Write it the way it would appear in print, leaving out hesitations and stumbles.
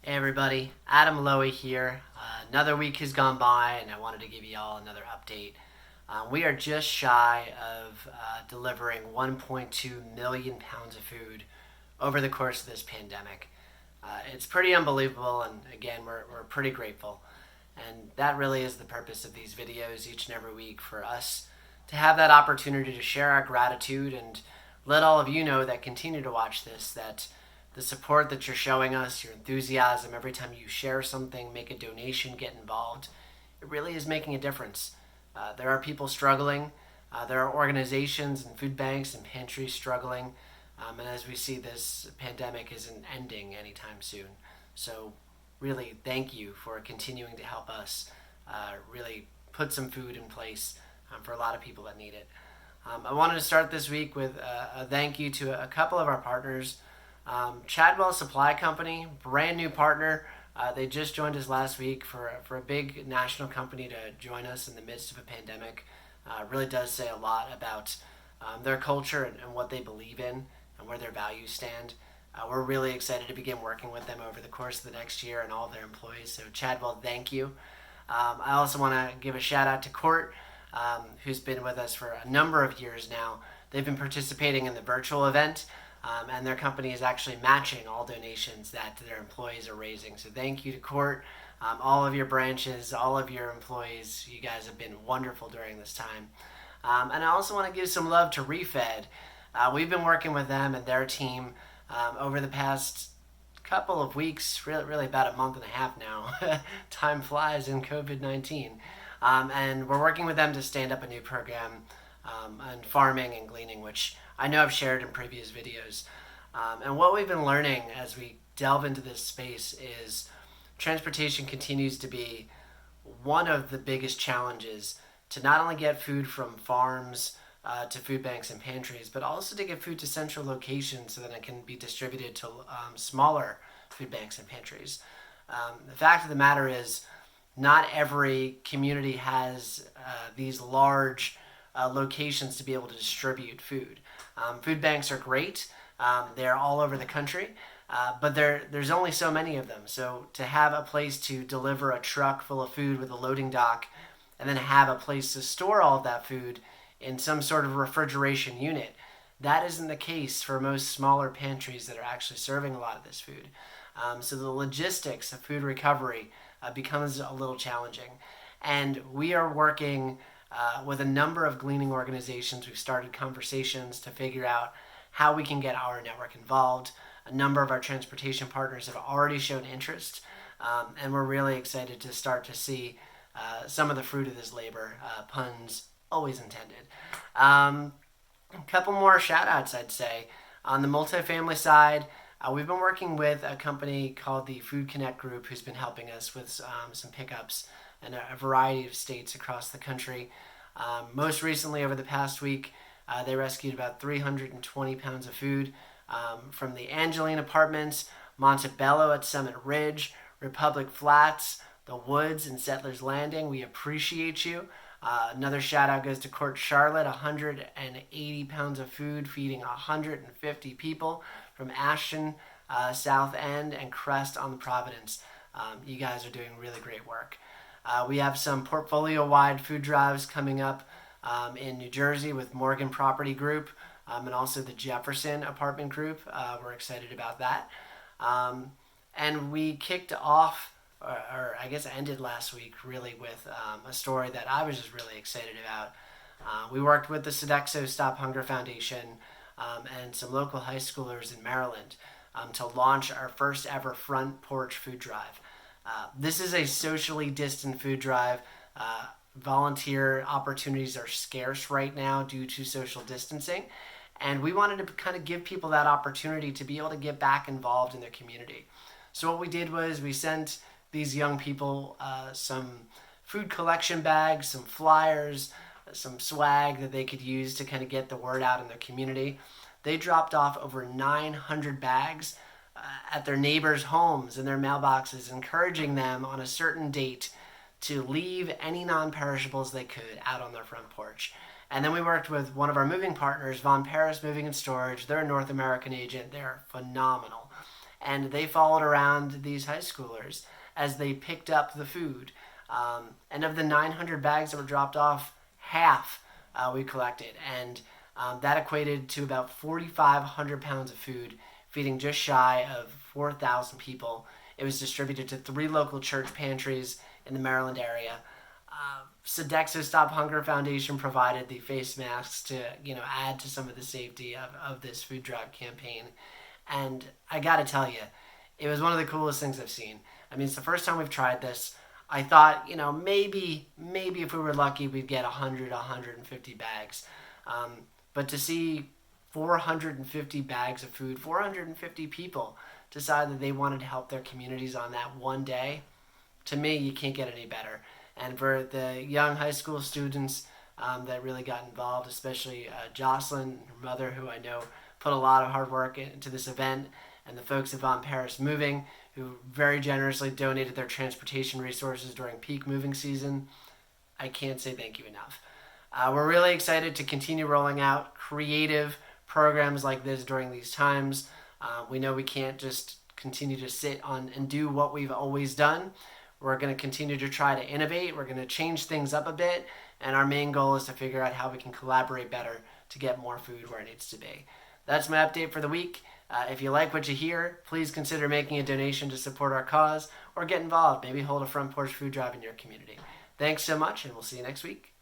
Hey everybody, Adam Lowy here. Another week has gone by and I wanted to give you all another update. We are just shy of delivering 1.2 million pounds of food over the course of this pandemic. It's pretty unbelievable, and again, we're pretty grateful. And that really is the purpose of these videos each and every week, for us to have that opportunity to share our gratitude and let all of you know that continue to watch this, that the support that you're showing us, your enthusiasm, every time you share something, make a donation, get involved, it really is making a difference. There are people struggling. There are organizations and food banks and pantries struggling. And as we see, this pandemic isn't ending anytime soon. So really, thank you for continuing to help us really put some food in place for a lot of people that need it. I wanted to start this week with a thank you to a couple of our partners. Chadwell Supply Company, brand new partner. They just joined us last week for a big national company to join us in the midst of a pandemic. Really does say a lot about their culture and what they believe in and where their values stand. We're really excited to begin working with them over the course of the next year and all of their employees. So Chadwell, thank you. I also want to give a shout out to Court, who's been with us for a number of years now. They've been participating in the virtual event. And their company is actually matching all donations that their employees are raising. So thank you to Court, all of your branches, all of your employees. You guys have been wonderful during this time. And I also want to give some love to Reefed. We've been working with them and their team over the past couple of weeks, really about a month and a half now. Time flies in COVID-19. And we're working with them to stand up a new program on farming and gleaning, which I know I've shared in previous videos. And what we've been learning as we delve into this space is transportation continues to be one of the biggest challenges to not only get food from farms to food banks and pantries, but also to get food to central locations so that it can be distributed to smaller food banks and pantries. The fact of the matter is, not every community has these large locations to be able to distribute food. Food banks are great. They're all over the country, but there's only so many of them. So to have a place to deliver a truck full of food with a loading dock, and then have a place to store all of that food in some sort of refrigeration unit, that isn't the case for most smaller pantries that are actually serving a lot of this food. So the logistics of food recovery becomes a little challenging. And we are working with a number of gleaning organizations. We've started conversations to figure out how we can get our network involved. A number of our transportation partners have already shown interest, and we're really excited to start to see some of the fruit of this labor, puns always intended. A couple more shout outs, I'd say. On the multifamily side, we've been working with a company called the Food Connect Group, who's been helping us with some pickups in a variety of states across the country. Most recently, over the past week, they rescued about 320 pounds of food from the Angeline Apartments, Montebello at Summit Ridge, Republic Flats, the Woods, and Settlers Landing. We appreciate you. Another shout out goes to Court Charlotte, 180 pounds of food feeding 150 people from Ashton, South End, and Crest on the Providence. You guys are doing really great work. We have some portfolio-wide food drives coming up in New Jersey with Morgan Property Group and also the Jefferson Apartment Group. We're excited about that. And we kicked off, or I guess ended last week, really with a story that I was just really excited about. We worked with the Sodexo Stop Hunger Foundation and some local high schoolers in Maryland to launch our first ever front porch food drive. This is a socially distant food drive. Volunteer opportunities are scarce right now due to social distancing. And we wanted to kind of give people that opportunity to be able to get back involved in their community. So what we did was we sent these young people some food collection bags, some flyers, some swag that they could use to kind of get the word out in their community. They dropped off over 900 bags at their neighbors' homes and their mailboxes, encouraging them on a certain date to leave any non-perishables they could out on their front porch. And then we worked with one of our moving partners, Von Paris Moving and Storage. They're a North American agent. They're phenomenal. and they followed around these high schoolers as they picked up the food. And of the 900 bags that were dropped off, half we collected, and that equated to about 4,500 pounds of food, feeding just shy of 4,000 people. It was distributed to 3 local church pantries in the Maryland area. Sodexo Stop Hunger Foundation provided the face masks to add to some of the safety of this food drive campaign. And I gotta tell you, it was one of the coolest things I've seen. I mean, it's the first time we've tried this. I thought, maybe if we were lucky, we'd get 100, 150 bags. But to see 450 bags of food, 450 people decide that they wanted to help their communities on that one day, to me, you can't get any better. And for the young high school students that really got involved, especially Jocelyn, her mother, who I know put a lot of hard work into this event, and the folks at Von Paris Moving, who very generously donated their transportation resources during peak moving season, I can't say thank you enough. We're really excited to continue rolling out creative programs like this during these times. We know we can't just continue to sit on and do what we've always done. We're going to continue to try to innovate. We're going to change things up a bit. And our main goal is to figure out how we can collaborate better to get more food where it needs to be. That's my update for the week. If you like what you hear, please consider making a donation to support our cause or get involved. Maybe hold a front porch food drive in your community. Thanks so much, and we'll see you next week.